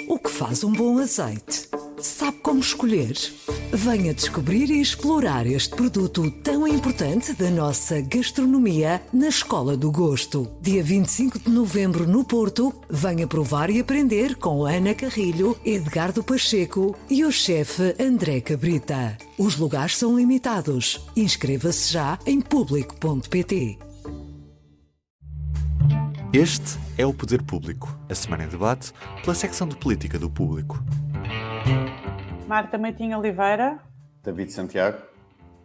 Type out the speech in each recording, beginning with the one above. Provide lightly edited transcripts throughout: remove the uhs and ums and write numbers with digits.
O que faz um bom azeite? Sabe como escolher? Venha descobrir e explorar este produto tão importante da nossa gastronomia na Escola do Gosto. Dia 25 de novembro no Porto, venha provar e aprender com Ana Carrilho, Edgardo Pacheco e o chefe André Cabrita. Os lugares são limitados. Inscreva-se já em público.pt. Este é o Poder Público, a semana em debate pela secção de política do Público. Marta Meitinho Oliveira. David Santiago.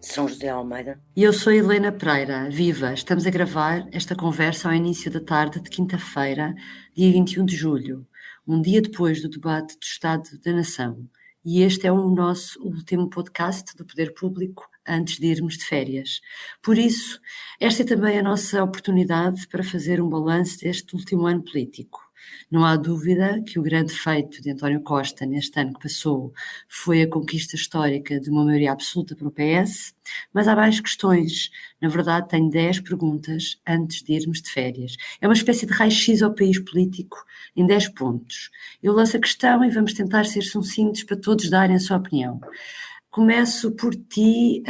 São José Almeida. E eu sou Helena Pereira. Viva! Estamos a gravar esta conversa ao início da tarde de quinta-feira, dia 21 de julho, um dia depois do debate do Estado da Nação. E este é o nosso último podcast do Poder Público antes de irmos de férias. Por isso, esta é também a nossa oportunidade para fazer um balanço deste último ano político. Não há dúvida que o grande feito de António Costa neste ano que passou foi a conquista histórica de uma maioria absoluta para o PS, mas há mais questões. Na verdade, tenho 10 perguntas antes de irmos de férias. É uma espécie de raio-x ao país político em 10 pontos. Eu lanço a questão e vamos tentar ser sucintos para todos darem a sua opinião. Começo por ti,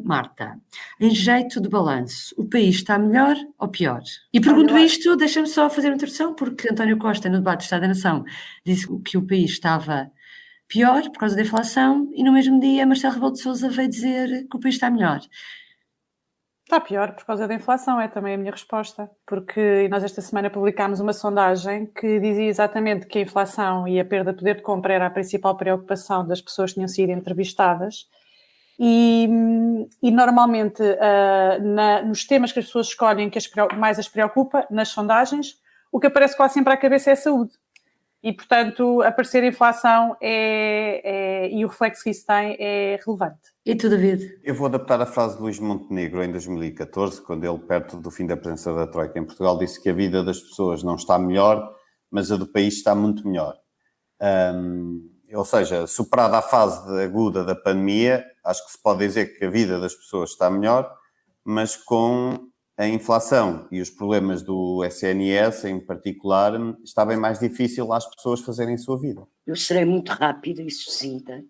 Marta. Em jeito de balanço, o país está melhor ou pior? E pergunto isto, deixa-me só fazer uma introdução, porque António Costa, no debate do Estado da Nação, disse que o país estava pior por causa da inflação e no mesmo dia Marcelo Rebelo de Sousa veio dizer que o país está melhor. Está pior por causa da inflação, é também a minha resposta, porque nós esta semana publicámos uma sondagem que dizia exatamente que a inflação e a perda de poder de compra era a principal preocupação das pessoas que tinham sido entrevistadas e normalmente nos temas que as pessoas escolhem que mais as preocupa, nas sondagens, o que aparece quase sempre à cabeça é a saúde. E, portanto, aparecer a inflação e o reflexo que isso tem é relevante. E tu, David? Eu vou adaptar a frase de Luís Montenegro em 2014, quando ele, perto do fim da presença da Troika em Portugal, disse que a vida das pessoas não está melhor, mas a do país está muito melhor. Ou seja, superada a fase aguda da pandemia, acho que se pode dizer que a vida das pessoas está melhor, mas com a inflação e os problemas do SNS, em particular, está bem mais difícil às pessoas fazerem a sua vida. Eu serei muito rápida e sucinta.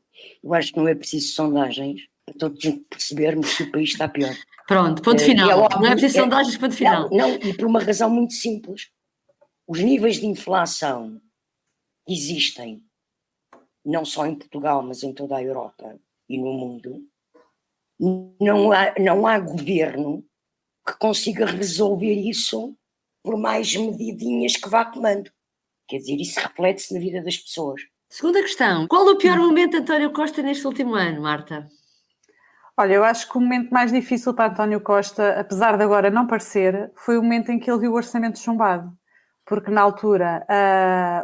Eu acho que não é preciso sondagens para todos percebermos que o país está pior. Pronto, ponto final. Não é preciso sondagens, ponto final. Não, e por uma razão muito simples. Os níveis de inflação existem, não só em Portugal, mas em toda a Europa e no mundo. Não há governo que consiga resolver isso por mais medidinhas que vá tomando. Quer dizer, isso reflete-se na vida das pessoas. Segunda questão. Qual o pior momento de António Costa neste último ano, Marta? Olha, eu acho que o momento mais difícil para António Costa, apesar de agora não parecer, foi o momento em que ele viu o orçamento chumbado. Porque na altura,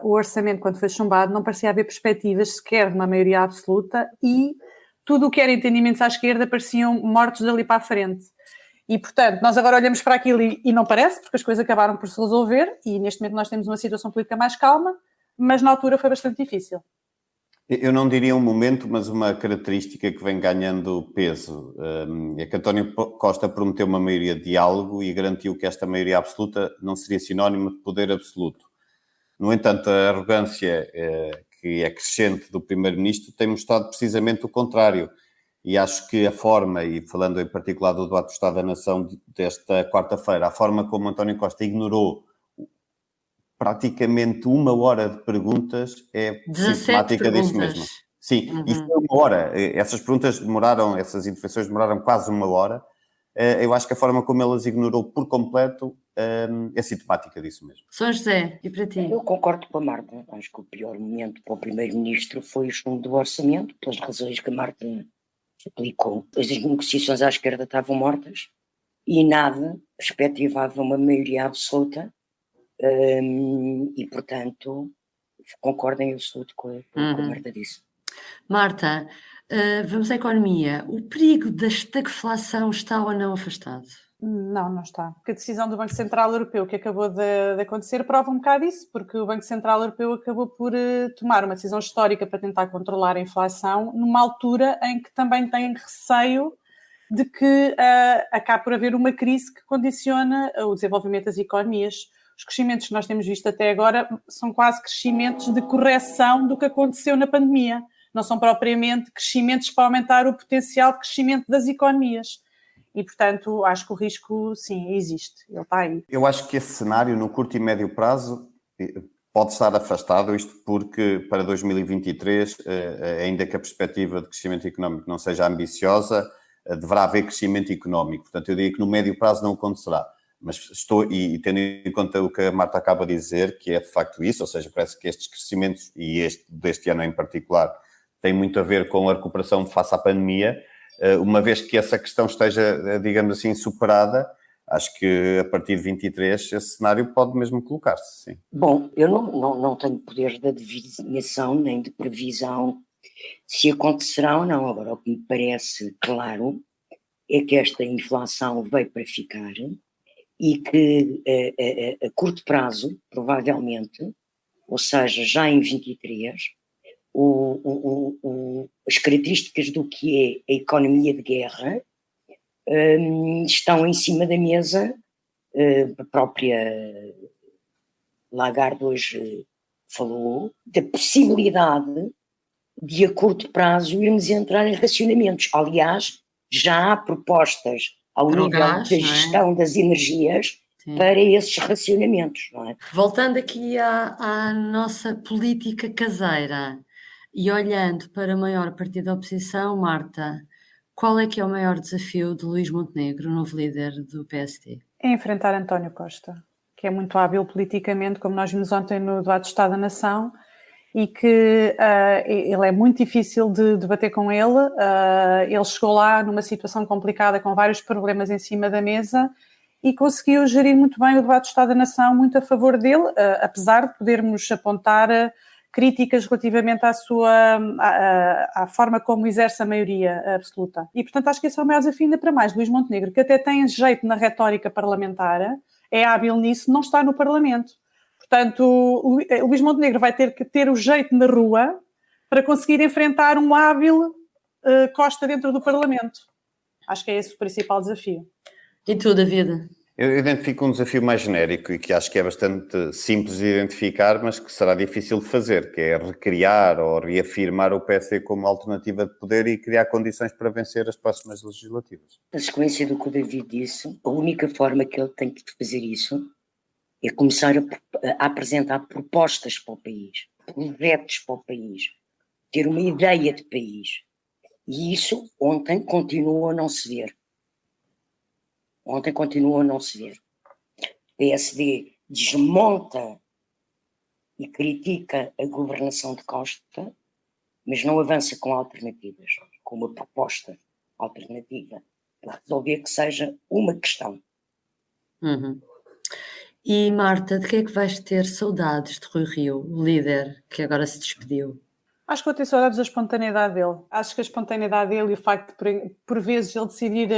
o orçamento, quando foi chumbado, não parecia haver perspectivas sequer de uma maioria absoluta e tudo o que era entendimentos à esquerda pareciam mortos dali para a frente. E, portanto, nós agora olhamos para aquilo e não parece, porque as coisas acabaram por se resolver e neste momento nós temos uma situação política mais calma, mas na altura foi bastante difícil. Eu não diria um momento, mas uma característica que vem ganhando peso. É que António Costa prometeu uma maioria de diálogo e garantiu que esta maioria absoluta não seria sinónimo de poder absoluto. No entanto, a arrogância que é crescente do Primeiro-Ministro tem mostrado precisamente o contrário. E acho que a forma, e falando em particular do debate do Estado da Nação desta quarta-feira, a forma como António Costa ignorou praticamente 1 hora de perguntas é sistemática disso mesmo. Sim, e foi 1 hora. Essas perguntas essas intervenções demoraram quase 1 hora. Eu acho que a forma como ele as ignorou por completo é sintomática disso mesmo. São José, e para ti? Eu concordo com a Marta. Acho que o pior momento para o Primeiro-Ministro foi o chumbo do orçamento, pelas razões que a Marta explicou. As negociações à esquerda estavam mortas e nada perspectivava uma maioria absoluta e, portanto, concordo em absoluto com o que a Marta disse. Marta, vamos à economia. O perigo da estagflação está ou não afastado? Não está. Porque a decisão do Banco Central Europeu que acabou de acontecer prova um bocado isso, porque o Banco Central Europeu acabou por tomar uma decisão histórica para tentar controlar a inflação numa altura em que também tem receio de que acabe por haver uma crise que condiciona o desenvolvimento das economias. os crescimentos que nós temos visto até agora são quase crescimentos de correção do que aconteceu na pandemia. Não são propriamente crescimentos para aumentar o potencial de crescimento das economias. E, portanto, acho que o risco, sim, existe. Ele está aí. Eu acho que esse cenário, no curto e médio prazo, pode estar afastado, isto porque para 2023, ainda que a perspectiva de crescimento económico não seja ambiciosa, deverá haver crescimento económico. Portanto, eu diria que no médio prazo não acontecerá. Mas tendo em conta o que a Marta acaba de dizer, que é de facto isso, ou seja, parece que estes crescimentos, e deste ano em particular, têm muito a ver com a recuperação face à pandemia. Uma vez que essa questão esteja, digamos assim, superada, acho que a partir de 23 esse cenário pode mesmo colocar-se, sim. Bom, eu não tenho poder de adivinhação nem de previsão se acontecerá ou não. Agora, o que me parece claro é que esta inflação veio para ficar e que a curto prazo, provavelmente, ou seja, já em 23, as características do que é a economia de guerra estão em cima da mesa. A própria Lagarde hoje falou da possibilidade de a curto prazo irmos entrar em racionamentos. Aliás, já há propostas ao Para o nível gás, da não é? gestão das energias para esses racionamentos, não é? Voltando aqui à nossa política caseira e olhando para a maior partido da oposição, Marta, qual é que é o maior desafio de Luís Montenegro, novo líder do PSD? É enfrentar António Costa, que é muito hábil politicamente, como nós vimos ontem no debate do Estado da Nação, e que ele é muito difícil de debater com ele. Ele chegou lá numa situação complicada, com vários problemas em cima da mesa, e conseguiu gerir muito bem o debate do Estado da Nação, muito a favor dele, apesar de podermos apontar críticas relativamente à forma como exerce a maioria absoluta. E, portanto, acho que esse é o maior desafio ainda para mais. Luís Montenegro, que até tem jeito na retórica parlamentar, é hábil nisso, não está no Parlamento. Portanto, Luís Montenegro vai ter que ter o jeito na rua para conseguir enfrentar um hábil Costa dentro do Parlamento. Acho que é esse o principal desafio. E tu, David? Eu identifico um desafio mais genérico e que acho que é bastante simples de identificar, mas que será difícil de fazer, que é recriar ou reafirmar o PSD como alternativa de poder e criar condições para vencer as próximas legislativas. Na sequência do que o David disse, a única forma que ele tem de fazer isso é começar a apresentar propostas para o país, projetos para o país, ter uma ideia de país. E isso ontem continuou a não se ver. Ontem continuou a não se ver. O PSD desmonta e critica a governação de Costa, mas não avança com alternativas, com uma proposta alternativa para resolver que seja uma questão. Uhum. E Marta, de que é que vais ter saudades de Rui Rio, o líder que agora se despediu? Acho que vou ter saudades da espontaneidade dele. Acho que a espontaneidade dele e o facto de, por vezes, ele decidir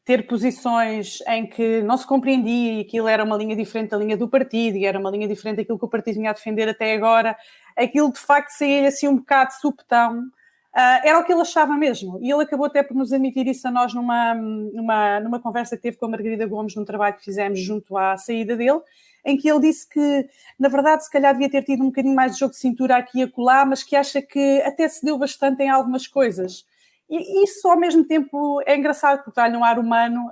ter posições em que não se compreendia e aquilo era uma linha diferente da linha do partido e era uma linha diferente daquilo que o partido vinha a defender até agora, aquilo de facto saía assim um bocado de supetão, era o que ele achava mesmo. E ele acabou até por nos admitir isso a nós numa conversa que teve com a Margarida Gomes num trabalho que fizemos junto à saída dele, em que ele disse que, na verdade, se calhar devia ter tido um bocadinho mais de jogo de cintura aqui e acolá, mas que acha que até se deu bastante em algumas coisas. E isso, ao mesmo tempo, é engraçado, porque dá-lhe um ar humano,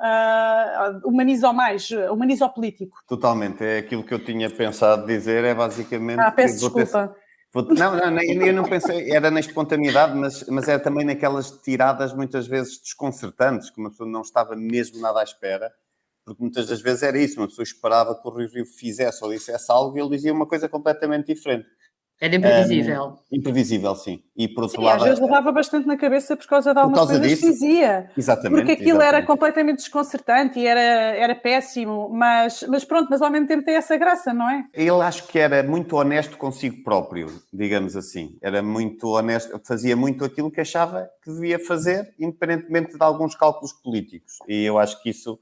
humaniza o político. Totalmente, é aquilo que eu tinha pensado dizer, é basicamente... Peço desculpa. Eu não pensei, era na espontaneidade, mas era também naquelas tiradas muitas vezes desconcertantes, que uma pessoa não estava mesmo nada à espera, porque muitas das vezes era isso, uma pessoa esperava que o Rui Rio fizesse ou dissesse algo e ele dizia uma coisa completamente diferente. Era imprevisível. Imprevisível, sim. E por outro Sim, lado... às vezes levava bastante na cabeça por causa de algumas coisas que dizia. Exatamente. Porque aquilo era completamente desconcertante e era péssimo, mas pronto, mas ao mesmo tempo tem essa graça, não é? Ele acho que era muito honesto consigo próprio, digamos assim. Era muito honesto, fazia muito aquilo que achava que devia fazer, independentemente de alguns cálculos políticos. E eu acho que isso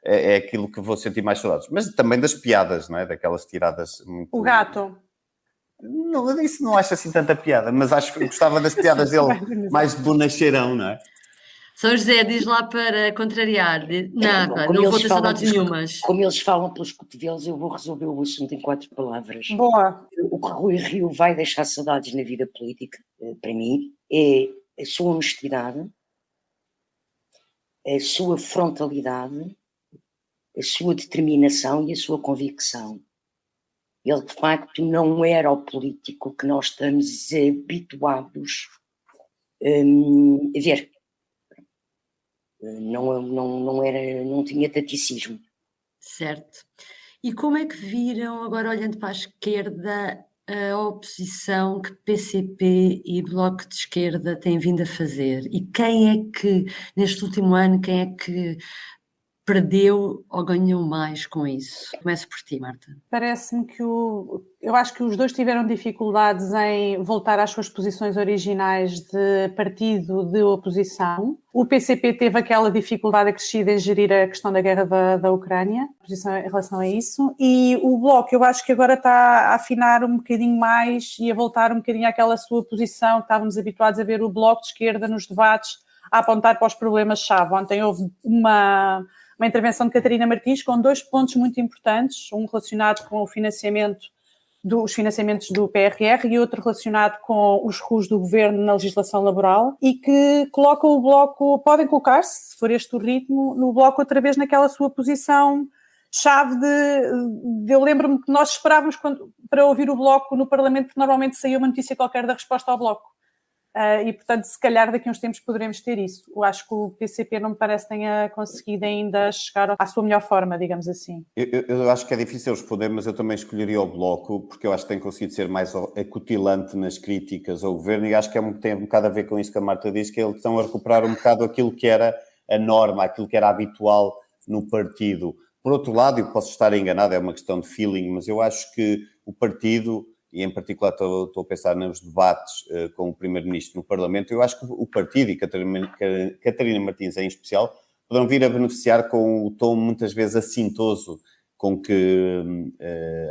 é aquilo que vou sentir mais saudades. Mas também das piadas, não é? Daquelas tiradas muito... O gato. Não, isso não acho assim tanta piada, mas acho que gostava das piadas dele mais de bonacheirão, não é? São José, diz lá para contrariar. Nada, Como não vou eles ter falam saudades nenhumas. Como eles falam pelos cotovelos, eu vou resolver o assunto em 4 palavras. Boa. O que Rui Rio vai deixar saudades na vida política, para mim, é a sua honestidade, a sua frontalidade, a sua determinação e a sua convicção. Ele, de facto, não era o político que nós estamos habituados a ver. Não tinha taticismo. Certo. E como é que viram, agora olhando para a esquerda, a oposição que PCP e Bloco de Esquerda têm vindo a fazer? E quem é que, neste último ano, quem é que perdeu ou ganhou mais com isso? Começo por ti, Marta. Parece-me que eu acho que os dois tiveram dificuldades em voltar às suas posições originais de partido de oposição. O PCP teve aquela dificuldade acrescida em gerir a questão da guerra da Ucrânia, a posição em relação a isso. E o Bloco, eu acho que agora está a afinar um bocadinho mais e a voltar um bocadinho àquela sua posição que estávamos habituados a ver o Bloco de Esquerda nos debates a apontar para os problemas-chave. Ontem houve uma intervenção de Catarina Martins com 2 pontos muito importantes, um relacionado com os financiamentos do PRR e outro relacionado com os RUs do Governo na legislação laboral e que colocam o Bloco, podem colocar-se, se for este o ritmo, no Bloco outra vez naquela sua posição chave de eu lembro-me que nós esperávamos para ouvir o Bloco no Parlamento, porque normalmente saía uma notícia qualquer da resposta ao Bloco. E, portanto, se calhar daqui a uns tempos poderemos ter isso. Eu acho que o PCP não me parece tenha conseguido ainda chegar à sua melhor forma, digamos assim. Eu acho que é difícil responder, mas eu também escolheria o Bloco, porque eu acho que tem conseguido ser mais acutilante nas críticas ao governo e acho que tem um bocado a ver com isso que a Marta diz, que eles estão a recuperar um bocado aquilo que era a norma, aquilo que era habitual no partido. Por outro lado, eu posso estar enganado, é uma questão de feeling, mas eu acho que o partido... e em particular estou a pensar nos debates com o Primeiro-Ministro no Parlamento, eu acho que o partido e Catarina Martins em especial poderão vir a beneficiar com o tom muitas vezes assintoso com que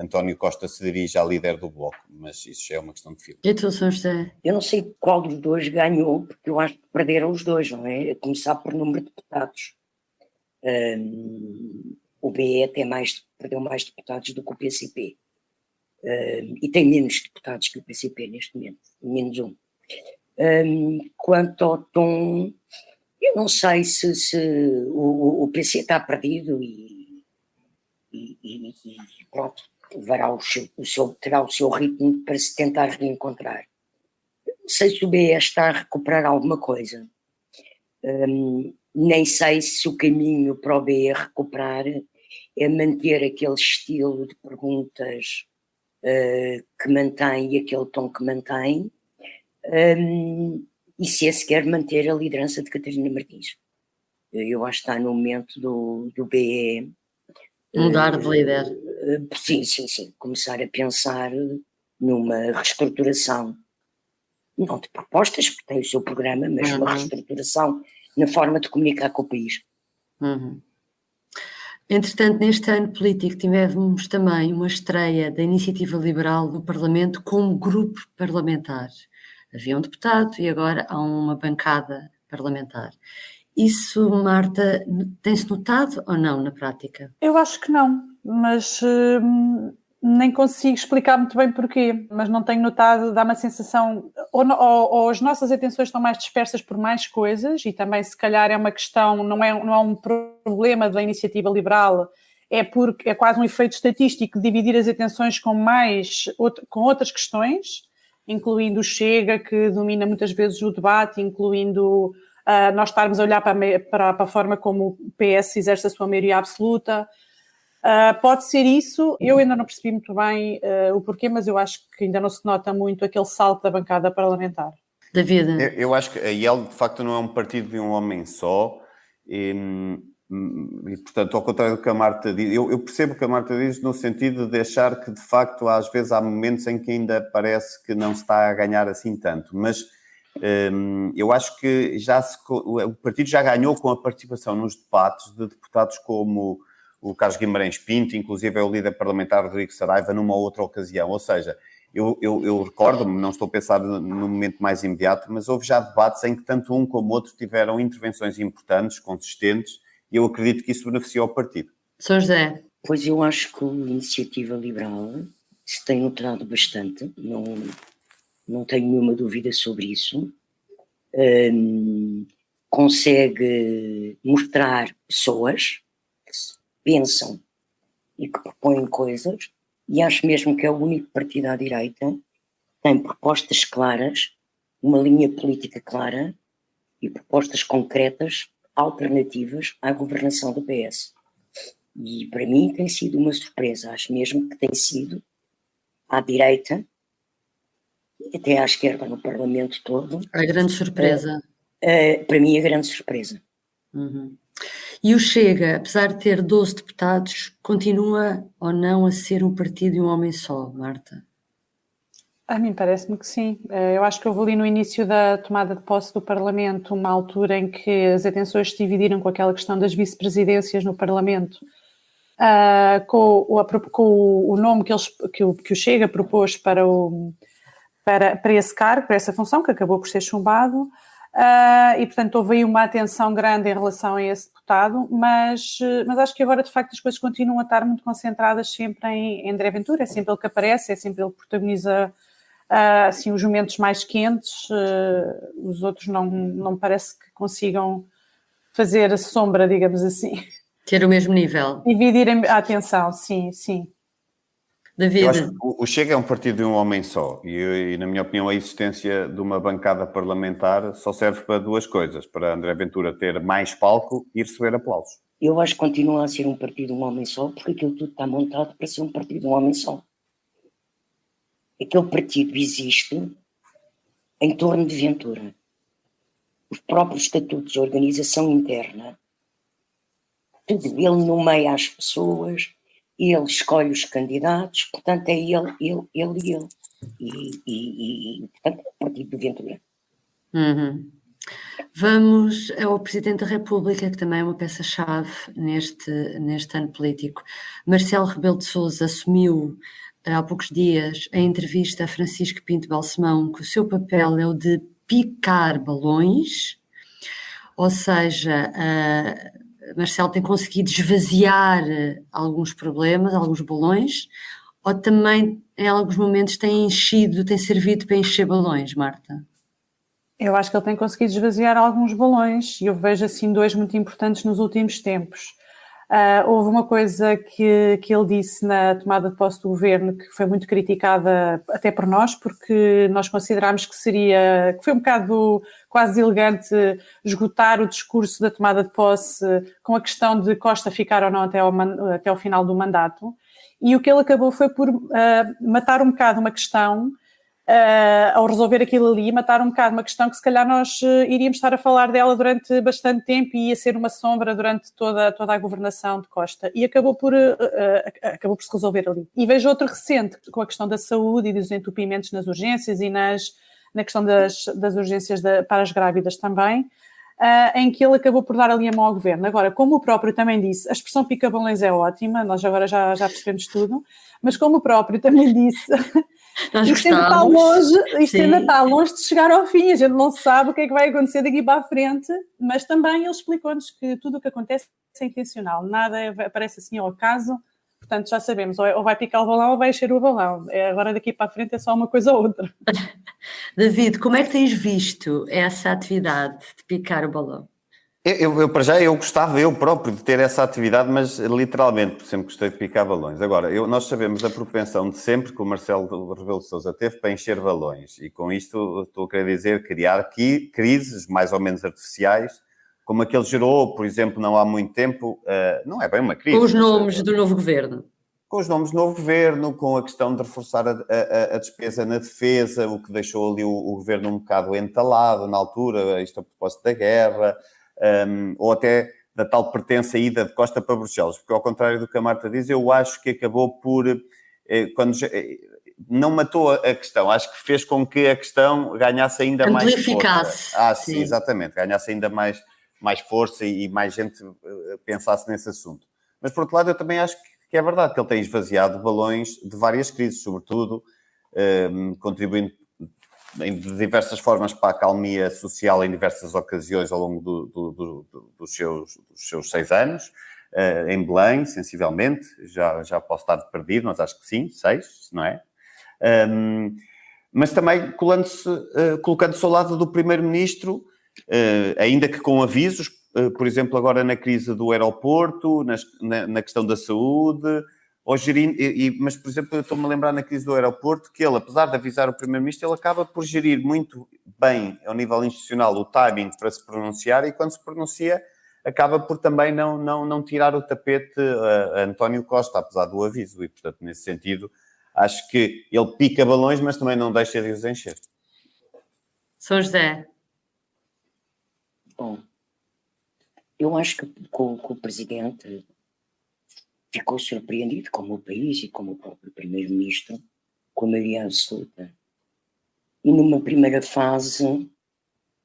António Costa se dirige à líder do Bloco, mas isso já é uma questão de filme. E tu, São José? Eu não sei qual dos dois ganhou, porque eu acho que perderam os dois, não é? A começar por número de deputados. O BE perdeu mais deputados do que o PCP. E tem menos deputados que o PCP neste momento, menos um. Quanto ao tom, eu não sei se o PC está perdido e pronto, terá o seu ritmo para se tentar reencontrar. Não sei se o BE está a recuperar alguma coisa. Nem sei se o caminho para o BE recuperar é manter aquele estilo de perguntas que mantém e aquele tom que mantém, e se é sequer manter a liderança de Catarina Martins. Eu acho que está no momento do BE mudar de líder. Sim. Começar a pensar numa reestruturação, não de propostas, porque tem o seu programa, mas uma reestruturação na forma de comunicar com o país. Entretanto, neste ano político tivemos também uma estreia da Iniciativa Liberal no Parlamento como grupo parlamentar. Havia um deputado e agora há uma bancada parlamentar. Isso, Marta, tem-se notado ou não na prática? Eu acho que não, mas nem consigo explicar muito bem porquê, mas não tenho notado, dá uma sensação, ou as nossas atenções estão mais dispersas por mais coisas, e também se calhar é uma questão, não é um problema da iniciativa liberal, é porque é quase um efeito estatístico de dividir as atenções com outras questões, incluindo o Chega, que domina muitas vezes o debate, incluindo nós estarmos a olhar para a forma como o PS exerce a sua maioria absoluta. Pode ser isso, eu ainda não percebi muito bem o porquê, mas eu acho que ainda não se nota muito aquele salto da bancada parlamentar. David? Eu acho que a IEL de facto não é um partido de um homem só e portanto, ao contrário do que a Marta diz, eu percebo o que a Marta diz no sentido de achar que de facto às vezes há momentos em que ainda parece que não se está a ganhar assim tanto, mas eu acho que o partido já ganhou com a participação nos debates de deputados como o Carlos Guimarães Pinto, inclusive é o líder parlamentar Rodrigo Saraiva numa outra ocasião, ou seja, Eu recordo-me, não estou a pensar no momento mais imediato, mas houve já debates em que tanto um como o outro tiveram intervenções importantes, consistentes, e eu acredito que isso beneficiou o partido. São José. Pois eu acho que a Iniciativa Liberal se tem notado bastante, não tenho nenhuma dúvida sobre isso. Consegue mostrar pessoas que pensam e que propõem coisas, e acho mesmo que é o único partido à direita que tem propostas claras, uma linha política clara e propostas concretas, alternativas à governação do PS. E para mim tem sido uma surpresa, acho mesmo que tem sido à direita e até à esquerda no Parlamento todo. A grande surpresa. Para mim a grande surpresa. Uhum. E o Chega, apesar de ter 12 deputados, continua ou não a ser um partido e um homem só, Marta? A mim parece-me que sim. Eu acho que houve ali no início da tomada de posse do Parlamento uma altura em que as atenções se dividiram com aquela questão das vice-presidências no Parlamento, com o nome que o Chega propôs para esse cargo, para essa função, que acabou por ser chumbado. E, portanto, houve aí uma atenção grande em relação a esse deputado, mas acho que agora, de facto, as coisas continuam a estar muito concentradas sempre em André Ventura. É sempre ele que aparece, é sempre ele que protagoniza assim, os momentos mais quentes. Os outros não me parece que consigam fazer a sombra, digamos assim. Ter o mesmo nível. Dividir a atenção, sim. David. Eu acho que o Chega é um partido de um homem só e, na minha opinião, a existência de uma bancada parlamentar só serve para duas coisas: para André Ventura ter mais palco e receber aplausos. Eu acho que continua a ser um partido de um homem só, porque aquilo tudo está montado para ser um partido de um homem só. Aquele partido existe em torno de Ventura. Os próprios estatutos de organização interna, tudo, ele nomeia as pessoas, ele escolhe os candidatos, portanto é ele. E portanto, é o partido de Ventura. Uhum. Vamos ao Presidente da República, que também é uma peça-chave neste ano político. Marcelo Rebelo de Sousa assumiu há poucos dias a entrevista a Francisco Pinto Balsemão que o seu papel é o de picar balões, ou seja, Marcelo tem conseguido esvaziar alguns problemas, alguns balões, ou também em alguns momentos tem servido para encher balões, Marta? Eu acho que ele tem conseguido esvaziar alguns balões e eu vejo assim dois muito importantes nos últimos tempos. Houve uma coisa que ele disse na tomada de posse do governo que foi muito criticada até por nós, porque nós considerámos que foi um bocado quase elegante esgotar o discurso da tomada de posse com a questão de Costa ficar ou não até ao final do mandato. E o que ele acabou foi por matar um bocado uma questão, ao resolver aquilo ali, matar um bocado uma questão que se calhar nós iríamos estar a falar dela durante bastante tempo e ia ser uma sombra durante toda a governação de Costa. E acabou por se resolver ali. E vejo outro recente, com a questão da saúde e dos entupimentos nas urgências e na questão das urgências para as grávidas também, em que ele acabou por dar ali a mão ao governo. Agora, como o próprio também disse, a expressão pica-balões é ótima, nós agora já percebemos tudo, mas como o próprio também disse... Isto ainda está longe de chegar ao fim, a gente não sabe o que é que vai acontecer daqui para a frente, mas também ele explicou-nos que tudo o que acontece é intencional, nada aparece assim ao acaso, portanto já sabemos, ou vai picar o balão ou vai encher o balão, agora daqui para a frente é só uma coisa ou outra. David, como é que tens visto essa atividade de picar o balão? Para já, eu gostava eu próprio de ter essa atividade, mas literalmente, por sempre gostei de picar balões. Agora, nós sabemos a propensão de sempre que o Marcelo Rebelo de Sousa teve para encher balões. E com isto estou a querer dizer criar aqui crises mais ou menos artificiais, como a que ele gerou, por exemplo, não há muito tempo, não é bem uma crise. Com os nomes do novo governo. Com os nomes do novo governo, com a questão de reforçar a despesa na defesa, o que deixou ali o governo um bocado entalado na altura, isto a propósito da guerra... ou até da tal pertença ida de Costa para Bruxelas, porque ao contrário do que a Marta diz, eu acho que acabou por, não matou a questão, acho que fez com que a questão ganhasse ainda mais força. Sim, exatamente, ganhasse ainda mais força e mais gente pensasse nesse assunto. Mas por outro lado, eu também acho que é verdade que ele tem esvaziado balões de várias crises, sobretudo contribuindo de diversas formas para a acalmia social em diversas ocasiões ao longo dos seus 6 anos, em Belém, sensivelmente, já posso estar perdido, mas acho que sim, 6, não é? Mas também colocando-se ao lado do Primeiro-Ministro, ainda que com avisos, por exemplo, agora na crise do aeroporto, na questão da saúde, mas, por exemplo, eu estou-me a lembrar na crise do aeroporto que ele, apesar de avisar o Primeiro-Ministro, ele acaba por gerir muito bem, ao nível institucional, o timing para se pronunciar, e quando se pronuncia, acaba por também não tirar o tapete a António Costa, apesar do aviso. E, portanto, nesse sentido, acho que ele pica balões, mas também não deixa de os encher. São José. Bom, eu acho que o Presidente ficou surpreendido, como o país e como o próprio Primeiro-Ministro, com a maioria absoluta. E numa primeira fase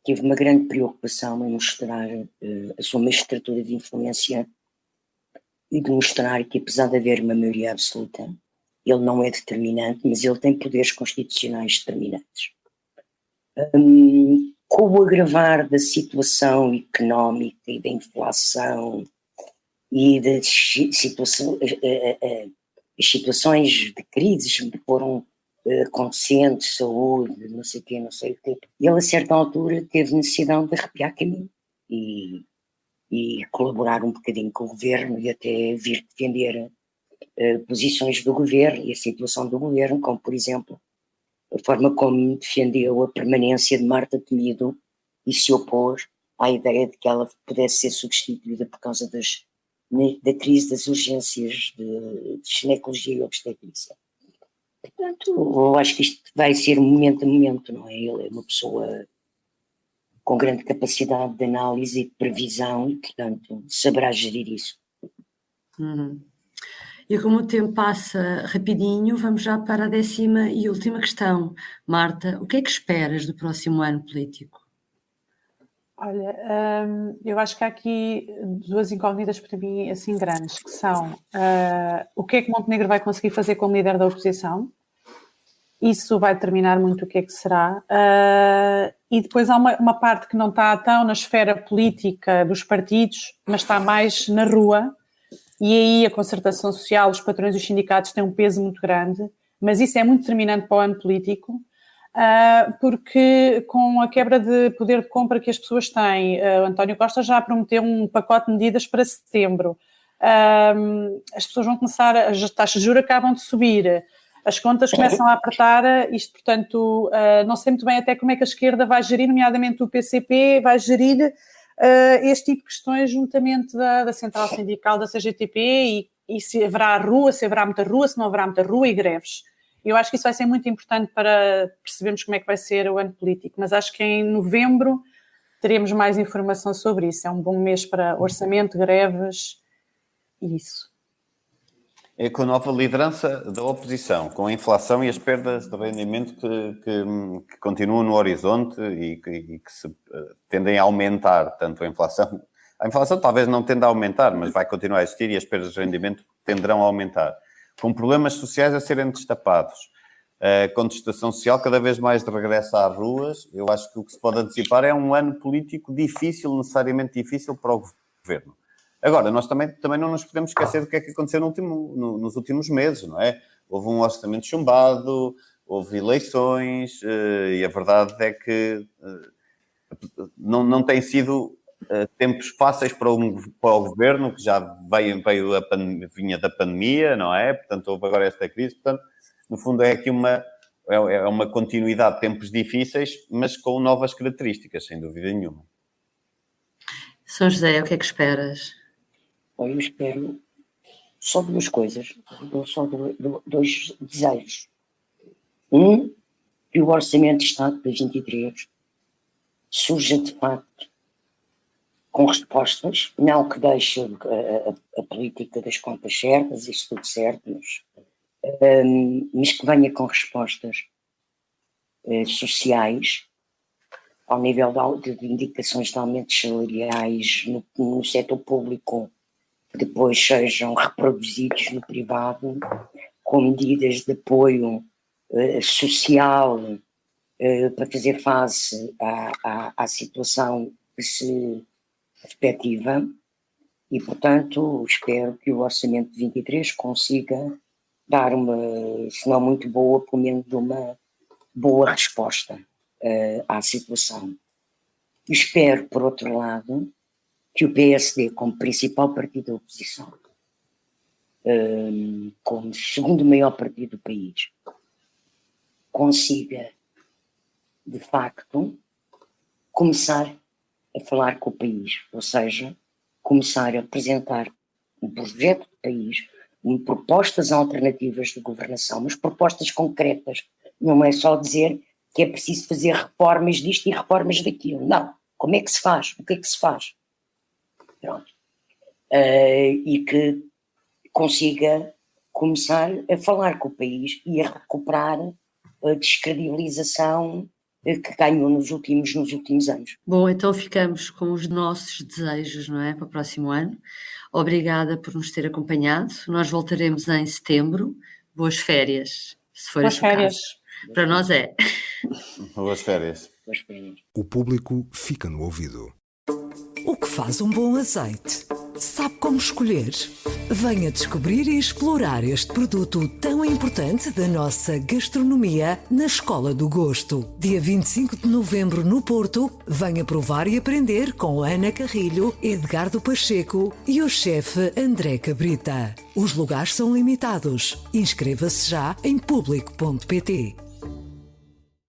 teve uma grande preocupação em mostrar a sua magistratura de influência e de mostrar que, apesar de haver uma maioria absoluta, ele não é determinante, mas ele tem poderes constitucionais determinantes. Com o agravar da situação económica e da inflação e das situações de crises que foram acontecendo, saúde, não sei o quê. Ele, a certa altura, teve necessidade de arrepiar caminho e colaborar um bocadinho com o governo e até vir defender posições do governo e a situação do governo, como, por exemplo, a forma como defendeu a permanência de Marta Temido e se opôs à ideia de que ela pudesse ser substituída por causa da crise das urgências de ginecologia e obstetrícia. Portanto, eu acho que isto vai ser momento a momento, não é? Ele é uma pessoa com grande capacidade de análise e de previsão e, portanto, saberá gerir isso. E como o tempo passa rapidinho, vamos já para a 10ª e última questão. Marta, o que é que esperas do próximo ano político? Olha, eu acho que há aqui 2 incógnitas para mim assim grandes, que são o que é que Montenegro vai conseguir fazer como líder da oposição? Isso vai determinar muito o que é que será. E depois há uma parte que não está tão na esfera política dos partidos, mas está mais na rua, e aí a concertação social, os patrões e os sindicatos têm um peso muito grande, mas isso é muito determinante para o ano político, porque com a quebra de poder de compra que as pessoas têm, o António Costa já prometeu um pacote de medidas para setembro. As pessoas vão começar, as taxas de juros acabam de subir, as contas começam a apertar, isto, portanto, não sei muito bem até como é que a esquerda vai gerir, nomeadamente o PCP, vai gerir este tipo de questões juntamente da Central Sindical, da CGTP, e se haverá rua, se haverá muita rua, se não haverá muita rua, e greves. Eu acho que isso vai ser muito importante para percebermos como é que vai ser o ano político, mas acho que em novembro teremos mais informação sobre isso. É um bom mês para orçamento, greves e isso. É com a nova liderança da oposição, com a inflação e as perdas de rendimento que continuam no horizonte e que se tendem a aumentar, tanto a inflação... A inflação talvez não tenda a aumentar, mas vai continuar a existir e as perdas de rendimento tenderão a aumentar. Com problemas sociais a serem destapados, a contestação social cada vez mais de regresso às ruas, eu acho que o que se pode antecipar é um ano político difícil, necessariamente difícil para o governo. Agora, nós também não nos podemos esquecer do que é que aconteceu nos últimos meses, não é? Houve um orçamento chumbado, houve eleições, e a verdade é que não tem sido tempos fáceis para o governo, que já veio vinha da pandemia, não é? Portanto, houve agora esta crise. Portanto, no fundo, é aqui uma continuidade de tempos difíceis, mas com novas características, sem dúvida nenhuma. São José, o que é que esperas? Eu espero só 2 coisas, só 2 desejos. Que o Orçamento de Estado para 23 surja de facto com respostas, não que deixe a política das contas certas, isso tudo certo, mas que venha com respostas sociais, ao nível de indicações de aumentos salariais no setor público, que depois sejam reproduzidos no privado, com medidas de apoio social para fazer face à situação que se perspectiva e, portanto, espero que o Orçamento de 23 consiga dar uma, se não muito boa, pelo menos uma boa resposta à situação. Espero, por outro lado, que o PSD, como principal partido da oposição, como segundo maior partido do país, consiga, de facto, começar a falar com o país, ou seja, começar a apresentar um projeto de país, propostas alternativas de governação, mas propostas concretas. Não é só dizer que é preciso fazer reformas disto e reformas daquilo. Não. Como é que se faz? O que é que se faz? Pronto. E que consiga começar a falar com o país e a recuperar a descredibilização que ganhou nos últimos anos. Bom, então ficamos com os nossos desejos, não é, para o próximo ano. Obrigada por nos ter acompanhado. Nós voltaremos em setembro. Boas férias, se for esse o caso. Para nós é. Boas férias. Boas férias. O público fica no ouvido. O que faz um bom azeite? Sabe como escolher? Venha descobrir e explorar este produto tão importante da nossa gastronomia na Escola do Gosto. Dia 25 de novembro no Porto, venha provar e aprender com Ana Carrilho, Edgardo Pacheco e o chefe André Cabrita. Os lugares são limitados. Inscreva-se já em público.pt.